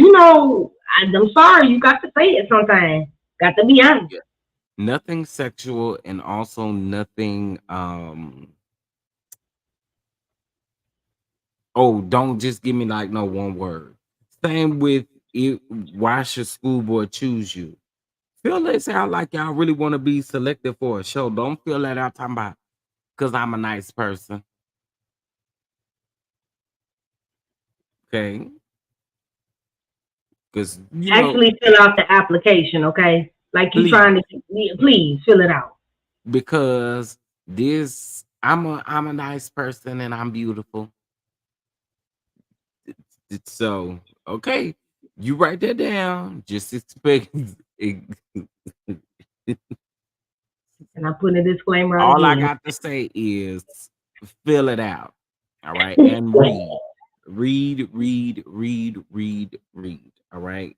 I'm sorry, you got to say it sometimes. Got to be honest. Yeah. Nothing sexual and also nothing oh, don't just give me like no one word. Same with it. Why should school board choose you? Feel this out like y'all really want to be selected for a show. Don't feel that out talking about because I'm a nice person. Okay. Because Actually, fill out the application, okay? Like you please, trying to, please fill it out. because this I'm a nice person and I'm beautiful. So okay, you write that down. Just expect And I'm putting a disclaimer out all I again. got to say is fill it out. All right. And read. Read, read, read, read, read. All right.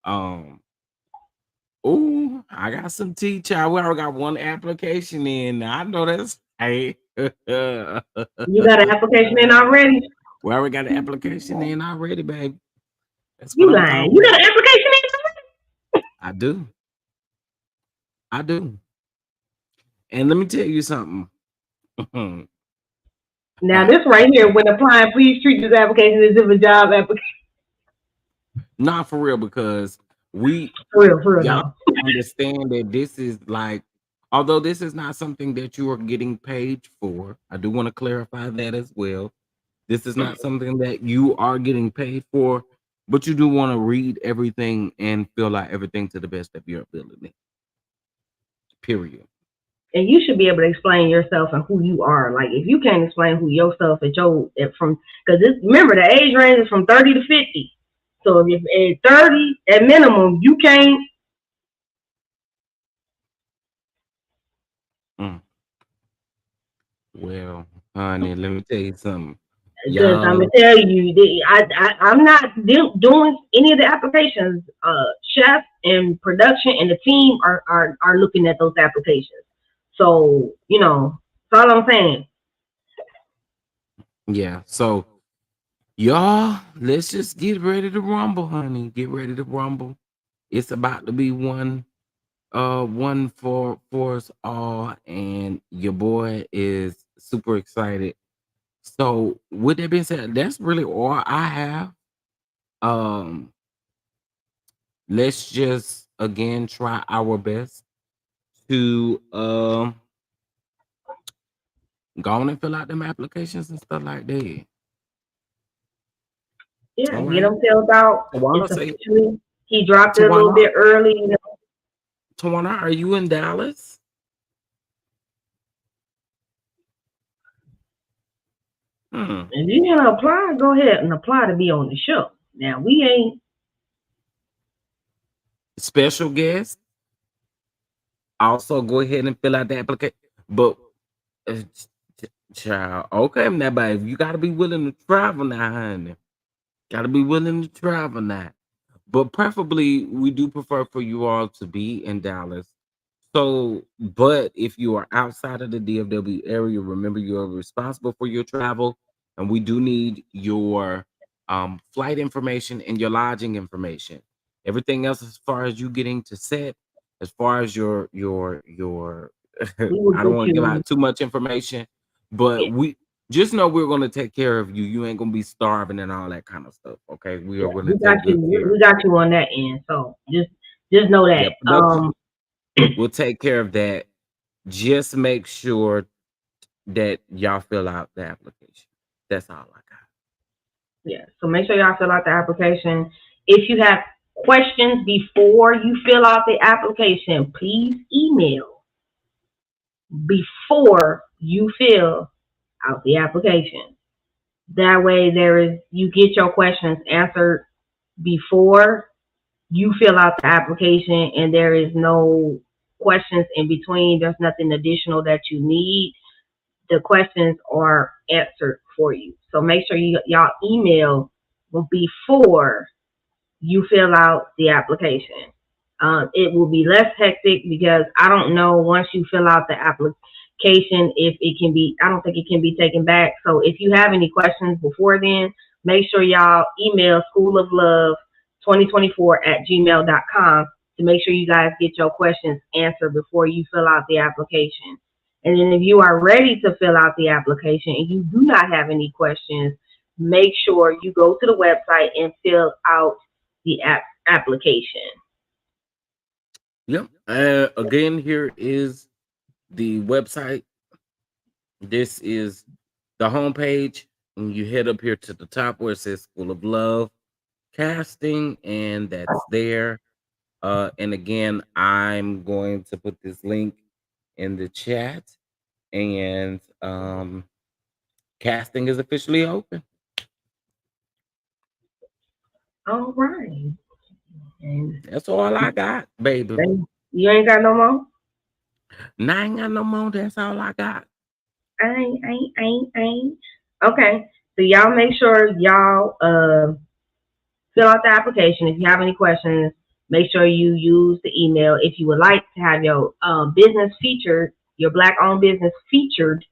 Um, oh, I got some tea, child. We already got one application in. I know that's hey. We You got an application in already? already got an application in already, baby. That's what You I'm lying. talking You got about. an application in I do. I do. And let me tell you something. now, uh, this right here, when applying, please treat this application as if a job application. not for real, because we For real y'all though. understand that this is like, although this is not something that you are getting paid for, I do want to clarify that as well. This is not something that you are getting paid for. but you do want to read everything and fill out everything to the best of your ability. Period. And you should be able to explain yourself and who you are. Like if you can't explain who yourself at your from, because remember the age range is from 30 to 50. So if at 30 at minimum you can't, Mm. Well, honey, let me tell you something. because I'm gonna Y'all, tell you, I'm not doing any of the applications. Chef and production and the team are looking at those applications. So that's all I'm saying. yeah. So y'all, let's just get ready to rumble, honey. Get ready to rumble. It's about to be one for us all, and your boy is super excited. So with that being said, that's really all I have. Um, let's just again try our best to go on and fill out them applications and stuff like that. Yeah, All get right. them filled out. Tawana It's say officially. He dropped it a little Tawana, bit early. Tawana, are you in Dallas? Hmm. If you're gonna apply, go ahead and apply to be on the show. Now we ain't. Special guest. Also go ahead and fill out the application. But uh, child, okay, now, but if you gotta be willing to travel now, honey. Gotta be willing to travel now. But preferably, we do prefer for you all to be in Dallas. So, but if you are outside of the DFW area, remember you are responsible for your travel, and we do need your flight information and your lodging information. Everything else, as far as you getting to set, as far as your, We will I don't get want to give you. out too much information, but Yeah, we just know we're going to take care of you. You ain't going to be starving and all that kind of stuff. Okay, we are yeah, going to we got take you. good care We of you. got you on that end. So just know that. Yeah, production will take care of that. Just make sure that y'all fill out the application. That's all I got. Yeah. So make sure y'all fill out the application. If you have questions before you fill out the application, please email before you fill out the application. That way, you get your questions answered before you fill out the application, and there is no questions in between. There's nothing additional that you need. The questions are answered for you. So make sure y'all email before you fill out the application. It will be less hectic because I don't know once you fill out the application if it can be, I don't think it can be taken back. So if you have any questions before then, make sure y'all email School of Love 2024 at gmail.com to make sure you guys get your questions answered before you fill out the application. And then if you are ready to fill out the application and you do not have any questions, make sure you go to the website and fill out the application. Yep. Again, here is the website. This is the homepage. And you head up here to the top where it says School of Love Casting, and that's there. And again, I'm going to put this link in the chat, and casting is officially open. All right. And That's all I got, baby. you ain't got no more? Now I ain't got no more. That's all I got. I ain't. Okay. So y'all make sure y'all fill out the application. If you have any questions, make sure you use the email. If you would like to have your business featured, your black owned business featured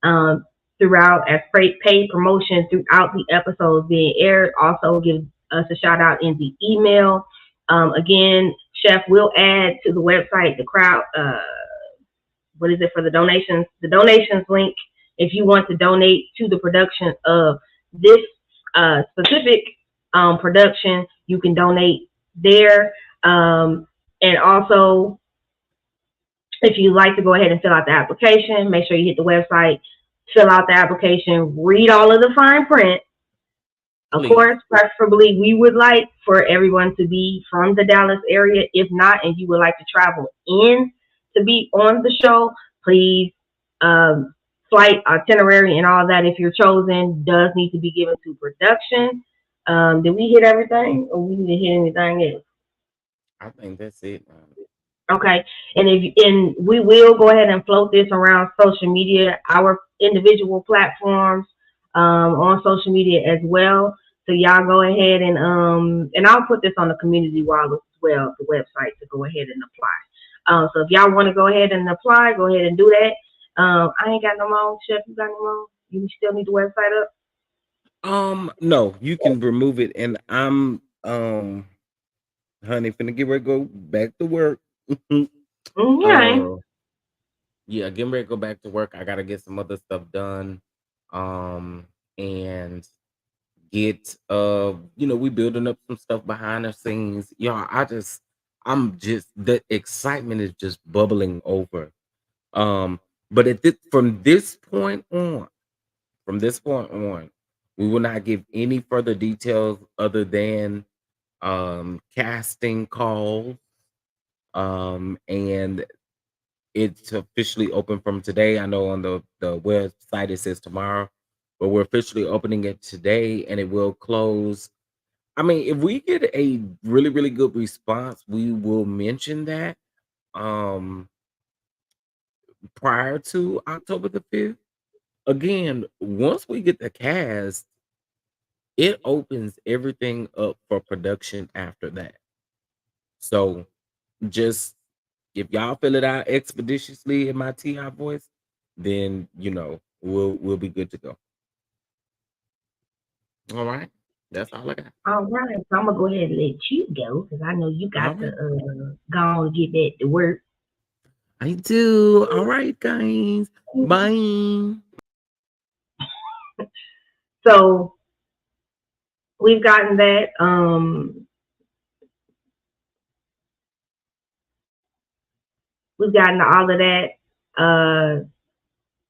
um, throughout as paid promotion throughout the episodes being aired. Also, give us a shout out in the email. Again, Chef will add to the website the crowd. What is it for the donations? The donations link. If you want to donate to the production of this specific production, you can donate there. And also, if you'd like to go ahead and fill out the application, make sure you hit the website, fill out the application, read all of the fine print, Of Please. course, preferably we would like for everyone to be from the Dallas area. If not, and you would like to travel in to be on the show, please, um, flight itinerary and all that, if you're chosen, does need to be given to production. Did we hit everything, or we need to hit anything else? I think that's it. Okay, and we will go ahead and float this around social media, our individual platforms, on social media as well. So y'all go ahead and I'll put this on the community wallet as well, the website to go ahead and apply. So if y'all want to go ahead and apply, go ahead and do that. I ain't got no more. Chef, you got no more? You still need the website up? No, you can remove it, and I'm honey, finna get ready to go back to work. Okay. uh, yeah, getting ready to go back to work. I gotta get some other stuff done. And get we building up some stuff behind the scenes. Y'all, I'm just the excitement is just bubbling over. Um, but from this point on, we will not give any further details other than casting calls. And it's officially open from today. I know on the website it says tomorrow, but we're officially opening it today, and it will close. I mean, if we get a really, really good response, we will mention that um prior to October the 5th. Again, once we get the cast, it opens everything up for production after that. So just if y'all fill it out expeditiously in my TI voice, then we'll be good to go. All right. That's all I got. All right. So I'm gonna go ahead and let you go because I know you All got to right. go on and get that to work. I do. All right, guys. Bye. So we've gotten that we've gotten all of that uh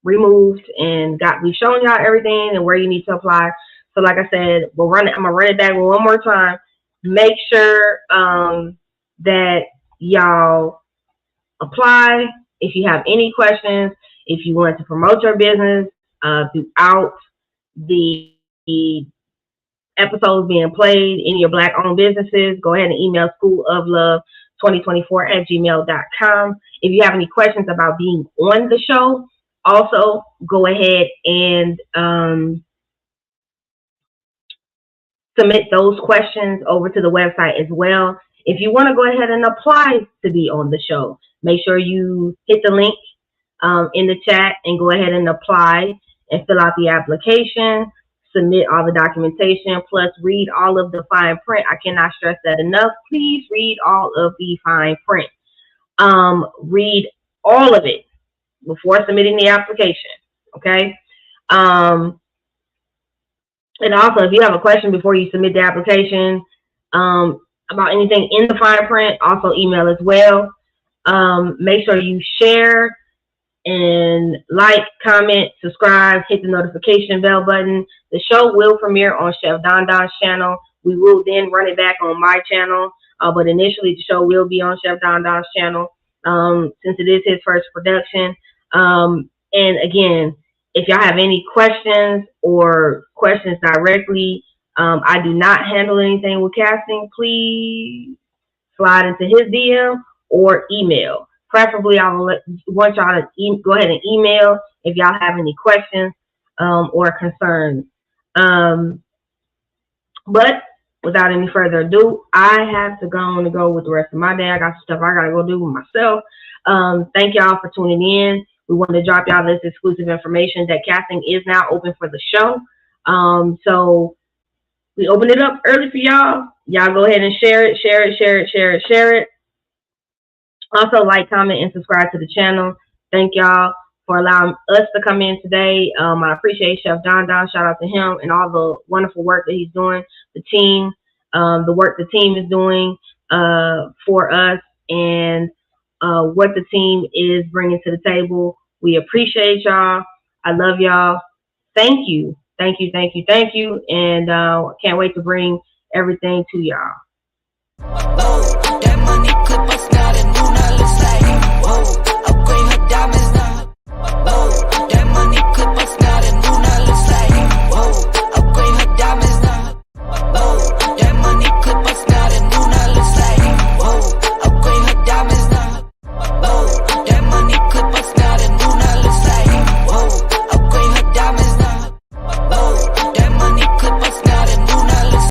removed and we've shown y'all everything and where you need to apply. So like I said, I'm gonna run it back one more time. Make sure that y'all apply. If you have any questions, if you want to promote your business throughout the episodes being played in your black owned businesses, go ahead and email schooloflove2024@gmail.com. If you have any questions about being on the show, also go ahead and submit those questions over to the website as well. If you want to go ahead and apply to be on the show, make sure you hit the link in the chat and go ahead and apply and fill out the application, submit all the documentation, plus read all of the fine print. I cannot stress that enough. Please read all of the fine print. Read all of it before submitting the application. Okay. Um, and also, if you have a question before you submit the application about anything in the fine print, also email as well. Make sure you share and like, comment, subscribe, hit the notification bell button. The show will premiere on Chef Don Don's channel. We will then run it back on my channel, but initially the show will be on Chef Don Don's channel since it is his first production. And again, if y'all have any questions or questions directly, I do not handle anything with casting. Please slide into his DM or email. Preferably, want y'all to go ahead and email if y'all have any questions or concerns. Um, but without any further ado, I have to go on and go with the rest of my day. I got some stuff I gotta go do with myself. Thank y'all for tuning in. We wanted to drop y'all this exclusive information that casting is now open for the show. So we opened it up early for y'all. Y'all go ahead and share it, share it, share it, share it, share it. Also, like, comment, and subscribe to the channel. Thank y'all for allowing us to come in today. I appreciate Chef Don Don. Shout out to him and all the wonderful work that he's doing. The team, the work the team is doing for us, and what the team is bringing to the table. We appreciate y'all. I love y'all. Thank you Thank you, thank you, thank you. And can't wait to bring everything to y'all.